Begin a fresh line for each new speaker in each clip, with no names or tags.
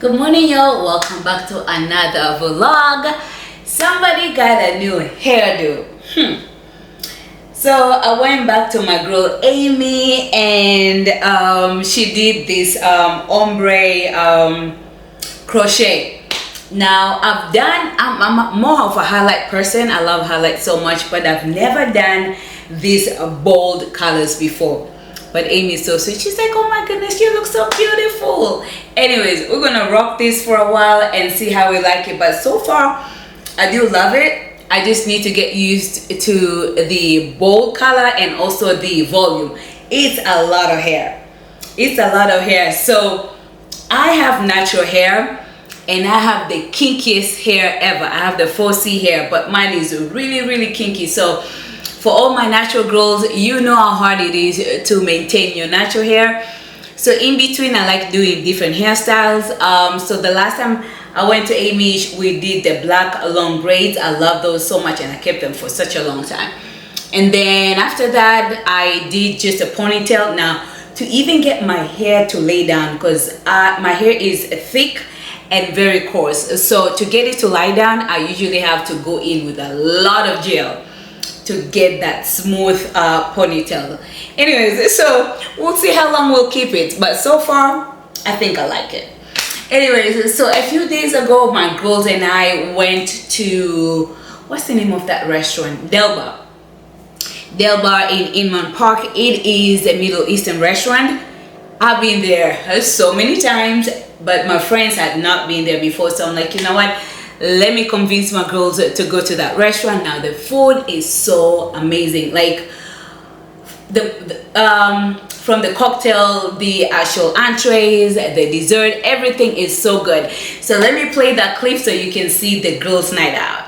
Good morning, y'all. Welcome back to another vlog. Somebody got a new hairdo. So I went back to my girl Amy, and she did this ombre crochet. Now I'm more of a highlight person. I love highlights so much, but I've never done these bold colors before. But Amy's so sweet. She's like, oh my goodness, you look so beautiful. Anyways, we're gonna rock this for a while and see how we like it. But so far, I do love it. I just need to get used to the bold color and also the volume. It's a lot of hair. It's a lot of hair. So I have natural hair and I have the kinkiest hair ever. I have the 4C hair, but mine is really kinky. So for all my natural girls, you know how hard it is to maintain your natural hair. So in between, I like doing different hairstyles. So the last time I went to Amy, we did the black long braids. I love those so much and I kept them for such a long time. And then after that, I did just a ponytail. Now, to even get my hair to lay down, because my hair is thick and very coarse. So to get it to lie down, I usually have to go in with a lot of gel to get that smooth ponytail. Anyways, so we'll see how long we'll keep it, but so far I think I like it. Anyways, so a few days ago my girls and I went to, what's the name of that restaurant? Delbar in Inman Park. It is a Middle Eastern restaurant. I've been there so many times, but my friends had not been there before, so I'm like, you know what, let me convince my girls to go to that restaurant. Now the food is so amazing, like from the cocktail, the actual entrees, the dessert, everything is so good. So let me play that clip so you can see the girls' night out.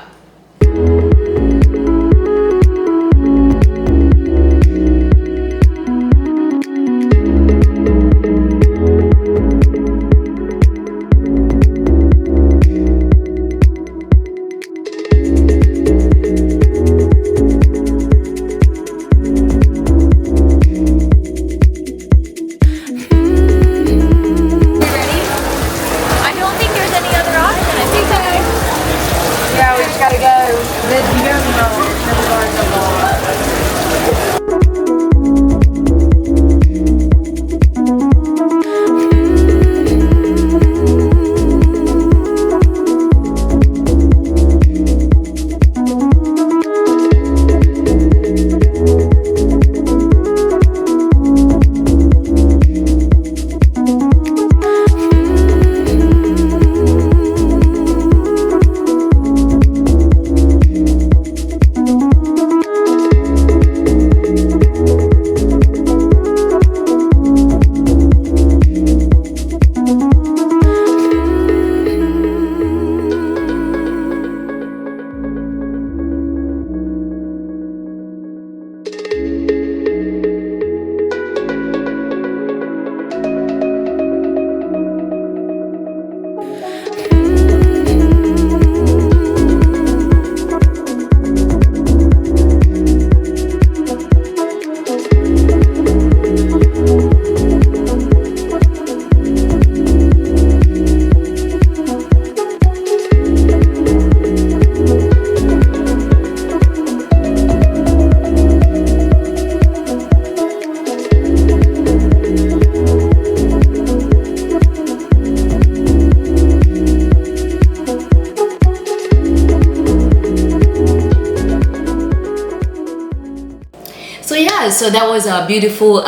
So that was a beautiful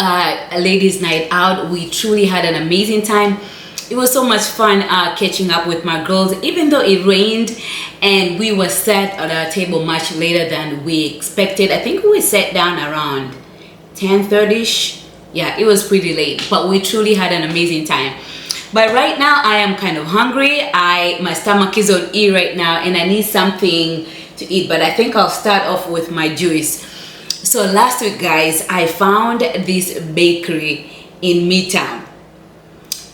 ladies' night out. We truly had an amazing time. It was so much fun catching up with my girls, even though it rained and we were sat at our table much later than we expected. I think we sat down around 10:30ish. Yeah, it was pretty late, but we truly had an amazing time. But right now I am kind of hungry. My stomach is on E right now and I need something to eat, but I think I'll start off with my juice. So last week, guys, I found this bakery in Midtown.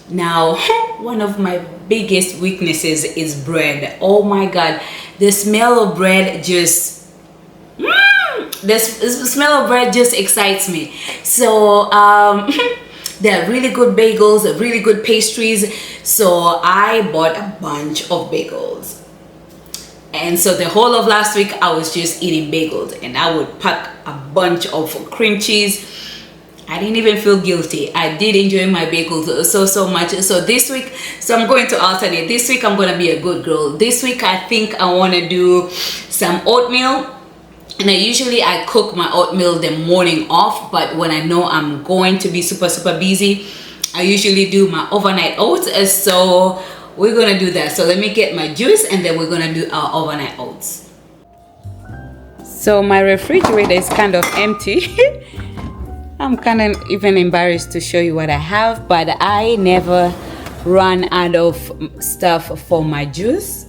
Now, one of my biggest weaknesses is bread. Oh my God, the smell of bread just the smell of bread just excites me. So They're really good bagels, really good pastries. So I bought a bunch of bagels. And so the whole of last week I was just eating bagels, and I would pack a bunch of cream cheese. I didn't even feel guilty. I did enjoy my bagels so much. So this week, so I'm going to alternate. This week I'm going to be a good girl. This week I think I want to do some oatmeal. And I cook my oatmeal the morning off, but when I know I'm going to be super busy, I usually do my overnight oats. So we're gonna do that. So let me get my juice, and then we're gonna do our overnight oats. So my refrigerator is kind of empty. I'm kind of even embarrassed to show you what I have, but I never run out of stuff for my juice.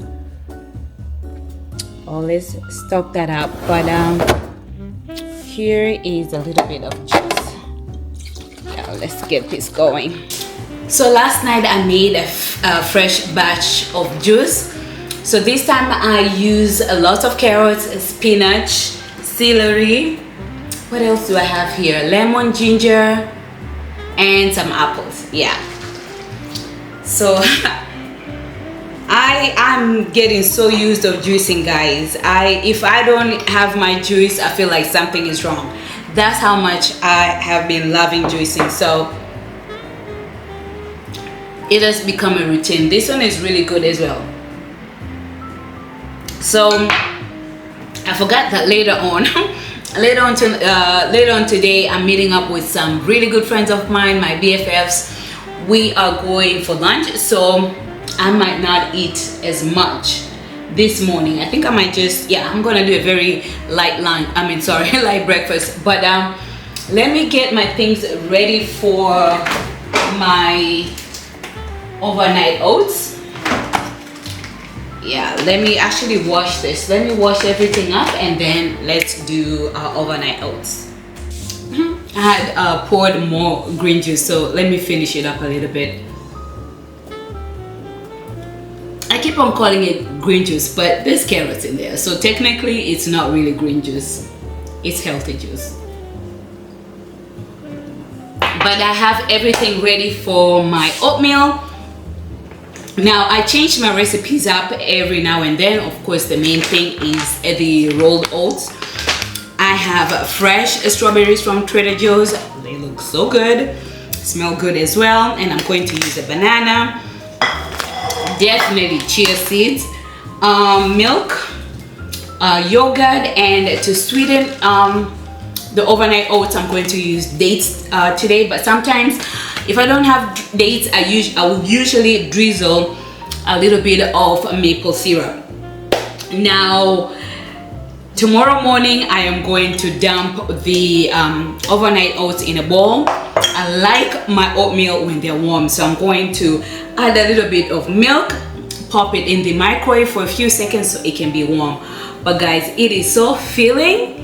Always stock that up. But here is a little bit of juice. Now let's get this going. So last night I made a fresh batch of juice. So this time I use a lot of carrots, spinach, celery. What else do I have here? Lemon, ginger, and some apples. Yeah. So I'm getting so used of juicing, guys. If I don't have my juice, I feel like something is wrong. That's how much I have been loving juicing. So it has become a routine. This one is really good as well. So I forgot that later on today I'm meeting up with some really good friends of mine, my BFFs. We are going for lunch, so I might not eat as much this morning. I think I might just, I'm gonna do a very light lunch. Light breakfast. But let me get my things ready for my overnight oats. Yeah, let me actually wash this. Let me wash everything up, and then let's do our overnight oats. I had poured more green juice, so let me finish it up a little bit. I keep on calling it green juice, but there's carrots in there, so technically it's not really green juice. It's healthy juice. But I have everything ready for my oatmeal. Now I change my recipes up every now and then. Of course, the main thing is the rolled oats. I have fresh strawberries from Trader Joe's. They look so good, smell good as well. And I'm going to use a banana, definitely chia seeds, milk, yogurt, and to sweeten the overnight oats, I'm going to use dates today. But sometimes if I don't have dates, I will usually drizzle a little bit of maple syrup. Now tomorrow morning I am going to dump the overnight oats in a bowl. I like my oatmeal when they're warm, so I'm going to add a little bit of milk, pop it in the microwave for a few seconds so it can be warm. But guys, it is so filling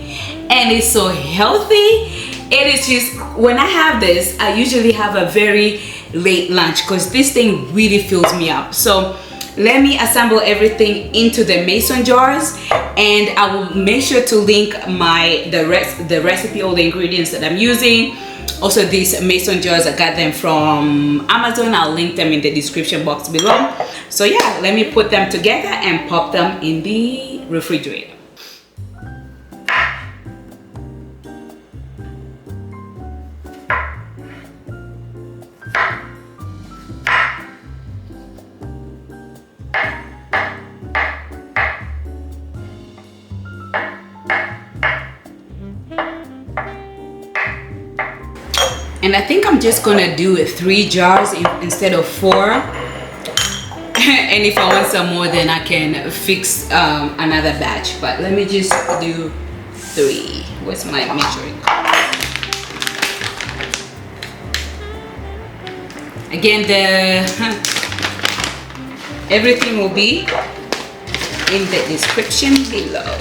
and it's so healthy. It is just, when I have this, I usually have a very late lunch because this thing really fills me up. So let me assemble everything into the mason jars, and I will make sure to link the recipe, all the ingredients that I'm using. Also, these mason jars, I got them from Amazon. I'll link them in the description box below. So yeah, let me put them together and pop them in the refrigerator. And I think I'm just gonna do 3 jars instead of 4. And if I want some more, then I can fix another batch. But let me just do 3. Where's my measuring cup? Again, everything will be in the description below.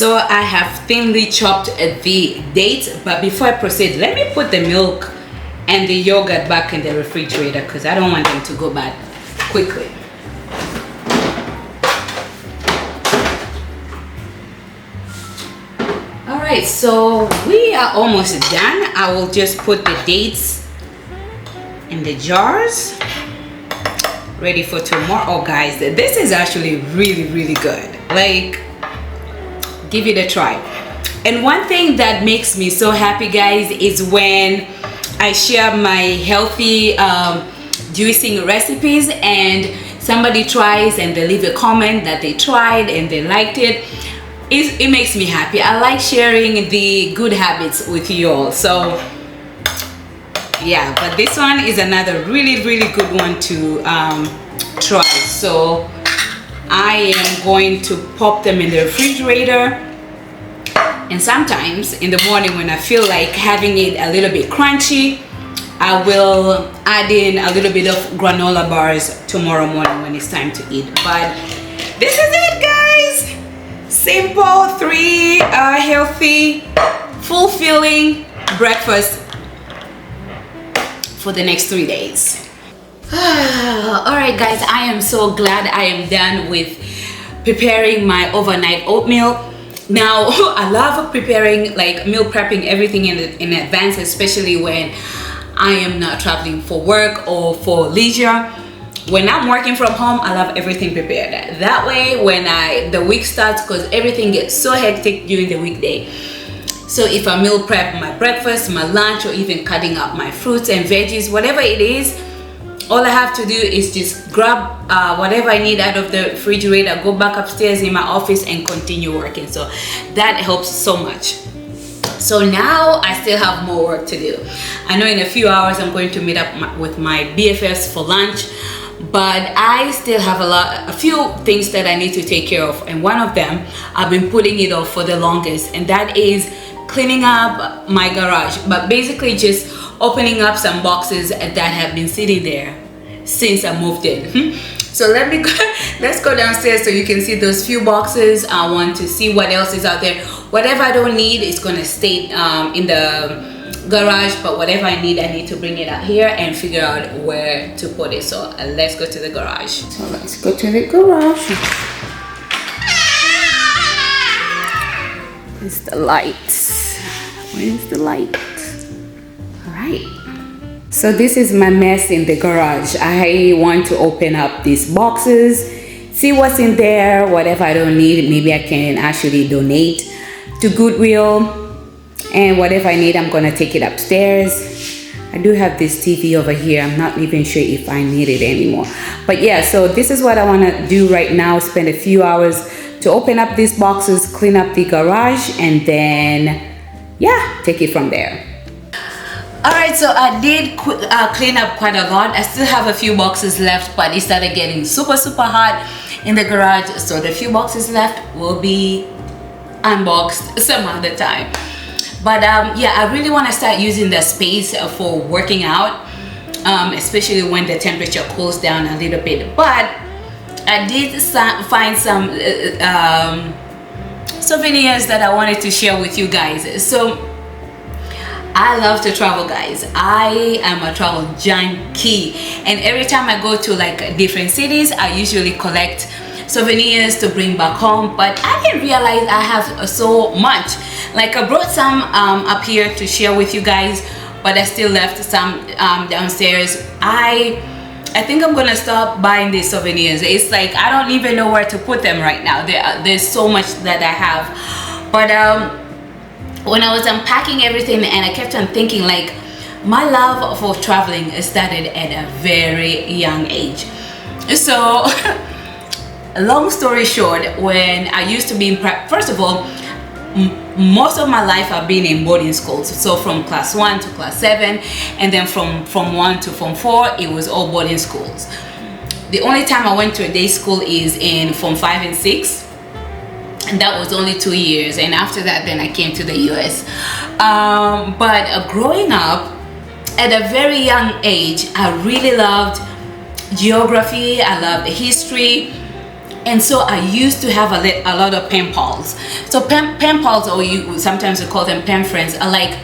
So I have thinly chopped the dates, but before I proceed, let me put the milk and the yogurt back in the refrigerator because I don't want them to go bad quickly. Alright, so we are almost done. I will just put the dates in the jars, ready for tomorrow. Oh guys, this is actually really good. Like, give it a try. And one thing that makes me so happy, guys, is when I share my healthy juicing recipes and somebody tries and they leave a comment that they tried and they liked it. It makes me happy. I like sharing the good habits with you all. So yeah, but this one is another really good one to try. So I am going to pop them in the refrigerator, and sometimes in the morning when I feel like having it a little bit crunchy, I will add in a little bit of granola bars tomorrow morning when it's time to eat. But this is it, guys. Simple 3 healthy, fulfilling breakfast for the next 3 days. Alright guys, I am so glad I am done with preparing my overnight oatmeal. Now I love preparing, like meal prepping everything in advance, especially when I am not traveling for work or for leisure. When I'm working from home, I love everything prepared. That way when the week starts, because everything gets so hectic during the weekday. So if I meal prep my breakfast, my lunch, or even cutting up my fruits and veggies, whatever it is, all I have to do is just grab whatever I need out of the refrigerator, go back upstairs in my office and continue working. So that helps so much. So now I still have more work to do. I know in a few hours I'm going to meet up with my BFFs for lunch, but I still have a few things that I need to take care of, and one of them I've been putting it off for the longest, and that is cleaning up my garage, but basically just opening up some boxes that have been sitting there since I moved in. So let's go downstairs so you can see those few boxes. I want to see what else is out there. Whatever I don't need is gonna stay in the garage, but whatever I need to bring it out here and figure out where to put it. So let's go to the garage. So let's go to the garage. It's the lights. Where's the light? All right. So this is my mess in the garage. I want to open up these boxes, see what's in there. Whatever I don't need, maybe I can actually donate to Goodwill. And whatever I need, I'm gonna take it upstairs. I do have this TV over here. I'm not even sure if I need it anymore. But yeah, so this is what I wanna do right now. Spend a few hours to open up these boxes, clean up the garage, and then yeah, take it from there. Alright, so I did clean up quite a lot. I still have a few boxes left, but it started getting super hot in the garage. So the few boxes left will be unboxed some other time. But yeah, I really want to start using the space for working out, especially when the temperature cools down a little bit. But I did find some souvenirs that I wanted to share with you guys. So I love to travel, guys. I am a travel junkie, and every time I go to like different cities, I usually collect souvenirs to bring back home. But I didn't realize I have so much. Like I brought some up here to share with you guys, but I still left some downstairs. I think I'm gonna stop buying these souvenirs. It's like I don't even know where to put them right now. There's so much that I have. But when I was unpacking everything, and I kept on thinking, like, my love for traveling started at a very young age. So long story short, when I used to be in prep, first of all, most of my life I've been in boarding schools. So from class 1 to class 7, and then from 1 to form 4, it was all boarding schools. The only time I went to a day school is in form 5 and 6, and that was only 2 years. And after that, then I came to the US. But growing up at a very young age, I really loved geography. I loved history. And so I used to have a lot of pen pals. So pen pals, or you sometimes we call them pen friends, are like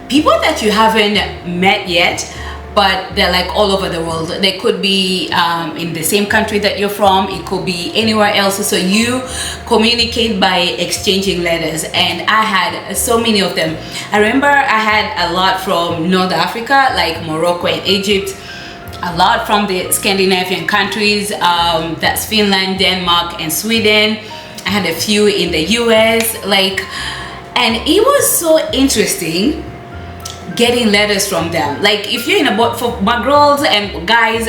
people that you haven't met yet, but they're like all over the world. They could be in the same country that you're from. It could be anywhere else. So you communicate by exchanging letters, and I had so many of them. I remember I had a lot from North Africa, like Morocco and Egypt. A lot from the Scandinavian countries, that's Finland, Denmark, and Sweden. I had a few in the US, and it was so interesting getting letters from them. Like, if you're in a boat, for my girls and guys,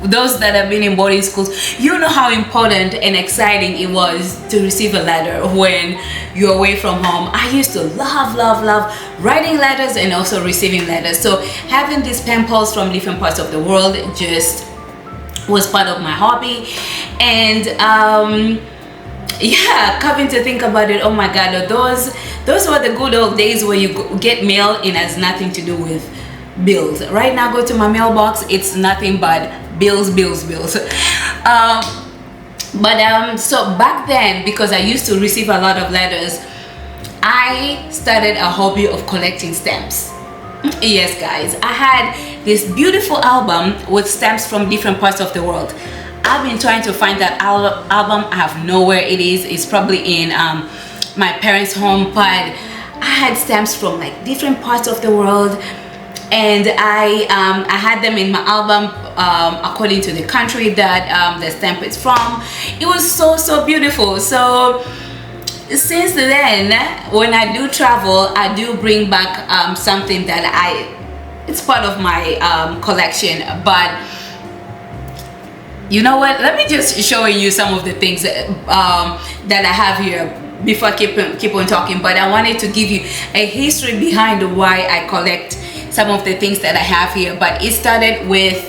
those that have been in boarding schools, you know how important and exciting it was to receive a letter when you're away from home. I used to love writing letters and also receiving letters. So having these pen pals from different parts of the world just was part of my hobby. And yeah, coming to think about it, oh my god, those were the good old days where you get mail and it has nothing to do with bills. Right now, go to my mailbox, it's nothing but bills. So back then, because I used to receive a lot of letters, I started a hobby of collecting stamps. Yes guys, I had this beautiful album with stamps from different parts of the world. I've been trying to find that album. I have no where it is. It's probably in my parents' home, but I had stamps from like different parts of the world, and I had them in my album according to the country that the stamp is from. It was so beautiful. So since then, when I do travel, I do bring back something that it's part of my collection. But you know what, let me just show you some of the things that I have here before I keep on talking. But I wanted to give you a history behind why I collect some of the things that I have here. But it started with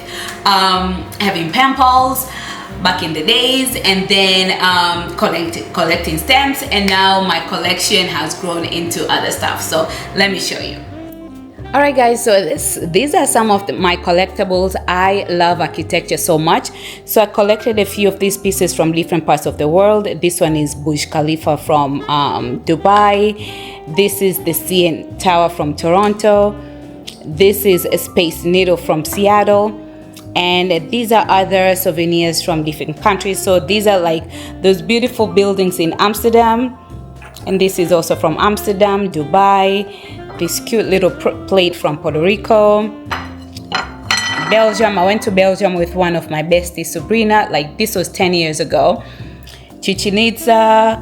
having pen pals back in the days, and then collecting stamps, and now my collection has grown into other stuff. So let me show you. All right guys, so these are some of my collectibles. I love architecture so much, so I collected a few of these pieces from different parts of the world. This one is Burj Khalifa from Dubai. This is the CN Tower from Toronto. This is a Space Needle from Seattle. And these are other souvenirs from different countries. So these are like those beautiful buildings in Amsterdam, and this is also from Amsterdam, Dubai. This cute little plate from Puerto Rico. Belgium, I went to Belgium with one of my besties, Sabrina, like this was 10 years ago. Chichen Itza,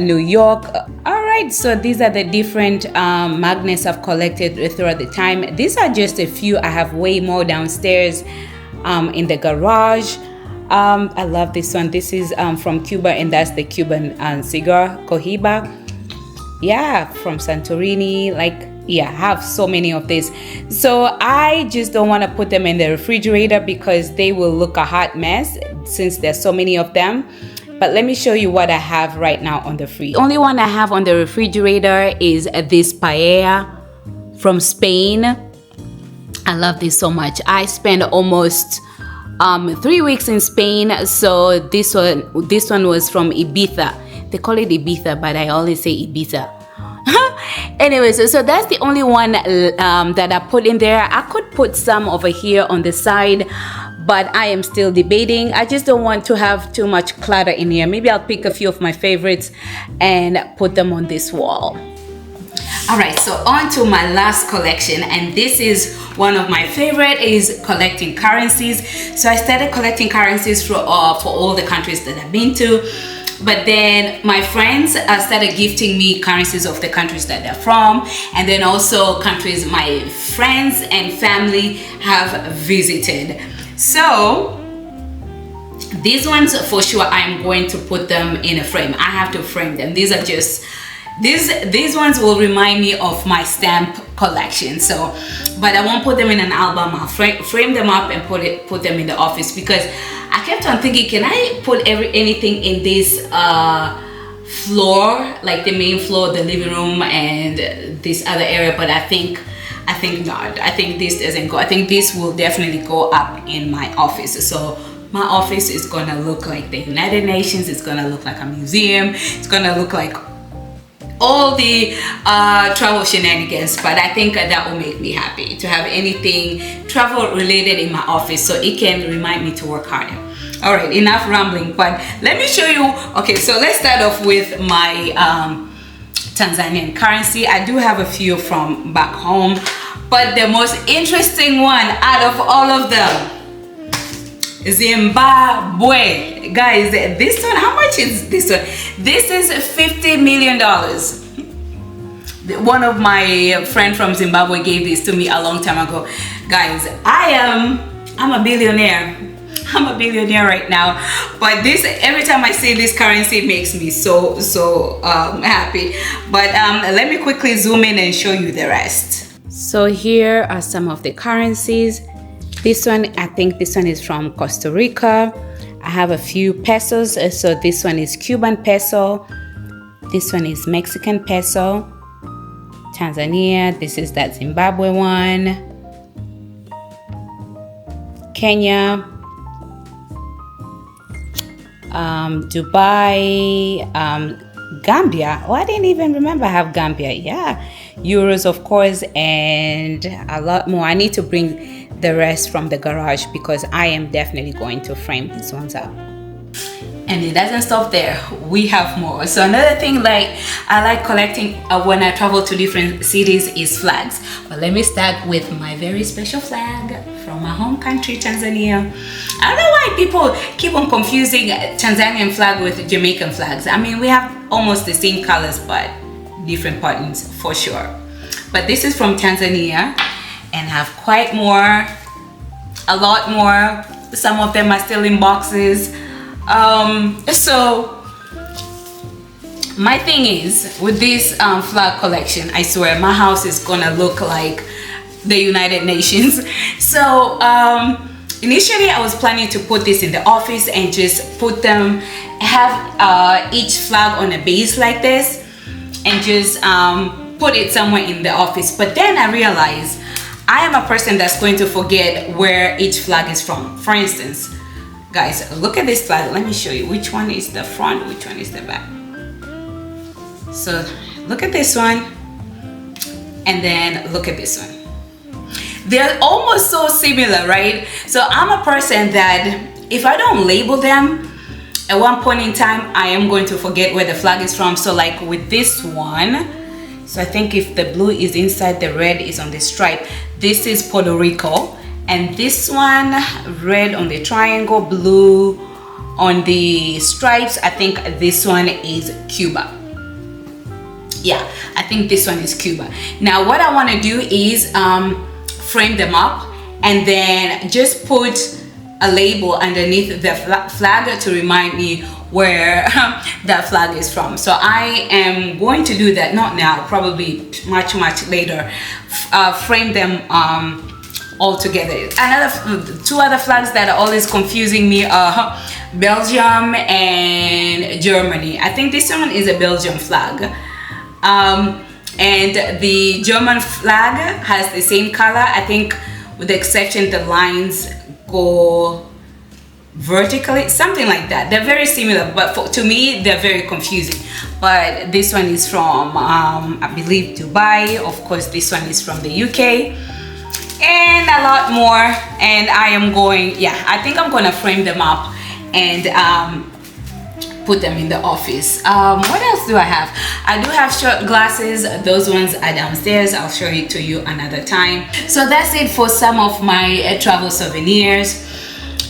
New York. All right, so these are the different magnets I've collected throughout the time. These are just a few. I have way more downstairs in the garage. I love this one. This is from Cuba, and that's the Cuban cigar, Cohiba. Yeah, from Santorini. Like, yeah, I have so many of these. So I just don't want to put them in the refrigerator because they will look a hot mess since there's so many of them. But let me show you what I have right now on the fridge. The only one I have on the refrigerator is this paella from Spain. I love this so much. I spent almost 3 weeks in Spain. So this one was from Ibiza. They call it Ibiza, but I always say Ibiza. Anyways, so that's the only one that I put in there. I could put some over here on the side, but I am still debating. I just don't want to have too much clutter in here. Maybe I'll pick a few of my favorites and put them on this wall. All right, so on to my last collection, and this is one of my favorite, is collecting currencies. So I started collecting currencies for all the countries that I've been to. But then my friends started gifting me currencies of the countries that they're from, and then also countries my friends and family have visited. So these ones for sure I'm going to put them in a frame. I have to frame them. These are just these ones will remind me of my stamp collection. So, but I won't put them in an album. I'll frame them up and put them in the office, because I kept on thinking, can I put anything in this floor, like the main floor, the living room, and this other area? But I think not. I think this doesn't go. I think this will definitely go up in my office. So my office is gonna look like the United Nations, it's gonna look like a museum, it's gonna look like all the travel shenanigans. But I think that will make me happy to have anything travel related in my office, so it can remind me to work harder. All right, enough rambling, but let me show you. Okay, so let's start off with my Tanzanian currency. I do have a few from back home, but the most interesting one out of all of them, Zimbabwe. Guys, this one, how much is this one? This is $50 million. One of my friend from Zimbabwe gave this to me a long time ago. Guys, I'm a billionaire. I'm a billionaire right now, but this, every time I see this currency, it makes me so happy. But let me quickly zoom in and show you the rest. So here are some of the currencies. This one, I think this one is from Costa Rica. I have a few pesos. So this one is Cuban peso. This one is Mexican peso. Tanzania, this is that Zimbabwe one. Kenya. Dubai, Gambia. Oh, I didn't even remember I have Gambia. Yeah, euros, of course, and a lot more. I need to bring the rest from the garage because I am definitely going to frame these ones up. And it doesn't stop there, we have more. So another thing like I like collecting when I travel to different cities is flags. But let me start with my very special flag from my home country, Tanzania. I don't know why people keep on confusing Tanzanian flag with Jamaican flags. I mean, we have almost the same colors, but different patterns for sure. But this is from Tanzania and have quite more, a lot more. Some of them are still in boxes. So my thing is with this flag collection, I swear my house is gonna look like the United Nations. So initially I was planning to put this in the office and just put them, have each flag on a base like this and just put it somewhere in the office. But then I realized I am a person that's going to forget where each flag is from. For instance, guys, look at this flag. Let me show you which one is the front, which one is the back. So look at this one and then look at this one. They're almost so similar, right? So I'm a person that if I don't label them at one point in time, I am going to forget where the flag is from. So like with this one, so I think if the blue is inside, the red is on the stripe. This is Puerto Rico. And this one, red on the triangle, blue on the stripes. I think this one is Cuba. Yeah, I think this one is Cuba. Now what I want to do is frame them up and then just put a label underneath the flag to remind me where that flag is from. So I am going to do that, not now, probably much later. Frame them all together. Two other flags that are always confusing me are Belgium and Germany. I think this one is a Belgium flag. And the German flag has the same color. I think with the exception the lines go vertically, something like that. They're very similar, but to me they're very confusing. But this one is from I believe Dubai. Of course this one is from the UK. And a lot more. And I am going, yeah, I think I'm gonna frame them up and put them in the office. What else do I have? I do have short glasses. Those ones are downstairs. I'll show it to you another time. So that's it for some of my travel souvenirs.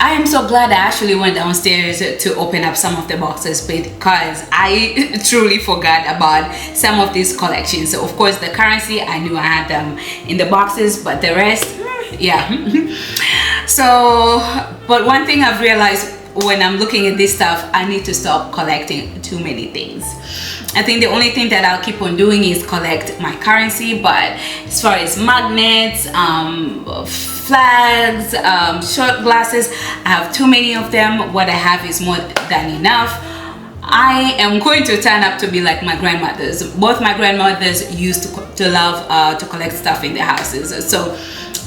I am so glad I actually went downstairs to open up some of the boxes because I truly forgot about some of these collections. So of course the currency, I knew I had them in the boxes, but the rest, yeah. So, but one thing I've realized when I'm looking at this stuff, I need to stop collecting too many things. I think the only thing that I'll keep on doing is collect my currency, but as far as magnets, flags, short glasses, I have too many of them. What I have is more than enough. I am going to turn up to be like my grandmothers. Both my grandmothers used to love to collect stuff in their houses. So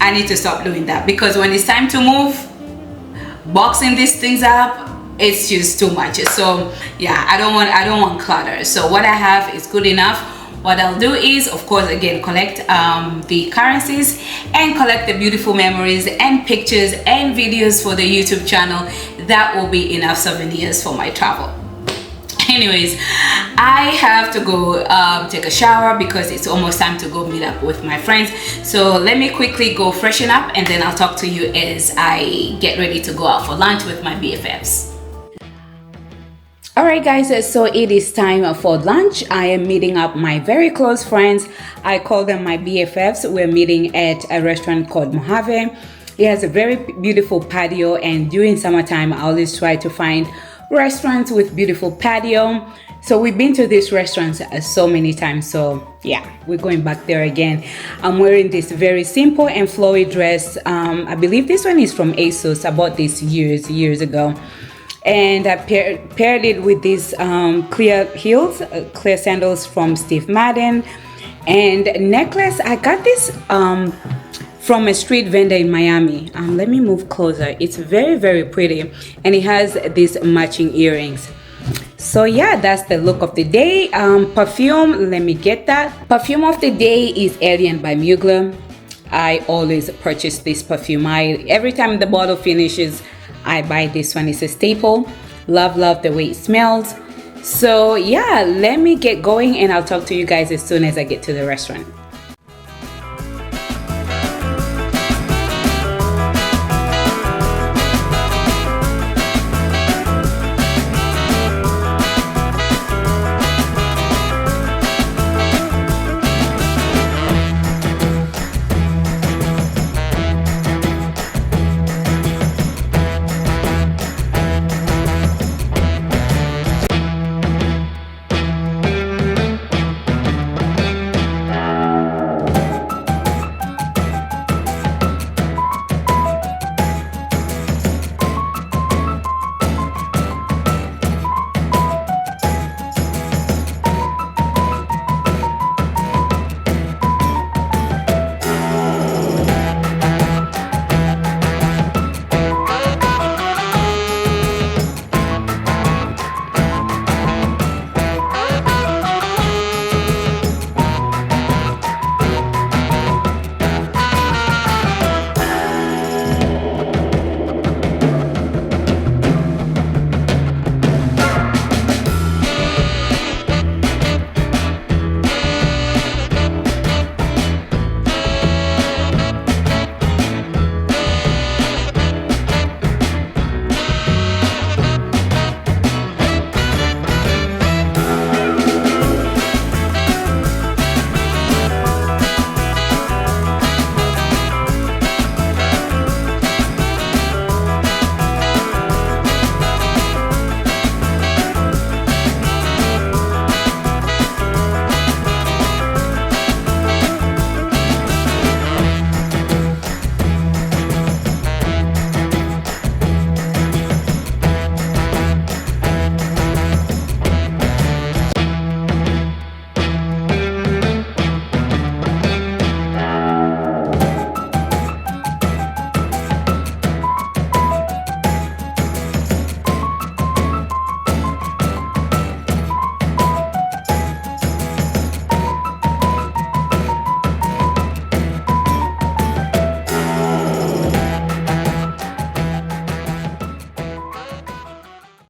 I need to stop doing that because when it's time to move, boxing these things up, it's just too much. So yeah, I don't want clutter. So what I have is good enough. What I'll do is, of course, again, collect the currencies and collect the beautiful memories and pictures and videos for the YouTube channel. That will be enough souvenirs for my travel. Anyways, I have to go take a shower because it's almost time to go meet up with my friends. So let me quickly go freshen up, and then I'll talk to you as I get ready to go out for lunch with my BFFs. Alright guys, so it is time for lunch. I am meeting up my very close friends. I call them my BFFs. We're meeting at a restaurant called Mojave. It has a very beautiful patio, and during summertime I always try to find restaurants with beautiful patio. So we've been to this restaurant so many times, so yeah, we're going back there again. I'm wearing this very simple and flowy dress. I believe this one is from ASOS. I bought this years ago, and I paired it with these clear heels, clear sandals from Steve Madden, and necklace. I got this from a street vendor in Miami. Let me move closer. It's very pretty, and it has these matching earrings. So yeah, that's the look of the day. Perfume, let me get that. Perfume of the day is Alien by Mugler. I always purchase this perfume. Every time the bottle finishes, I buy this one. It's a staple. Love the way it smells. So yeah, let me get going, and I'll talk to you guys as soon as I get to the restaurant.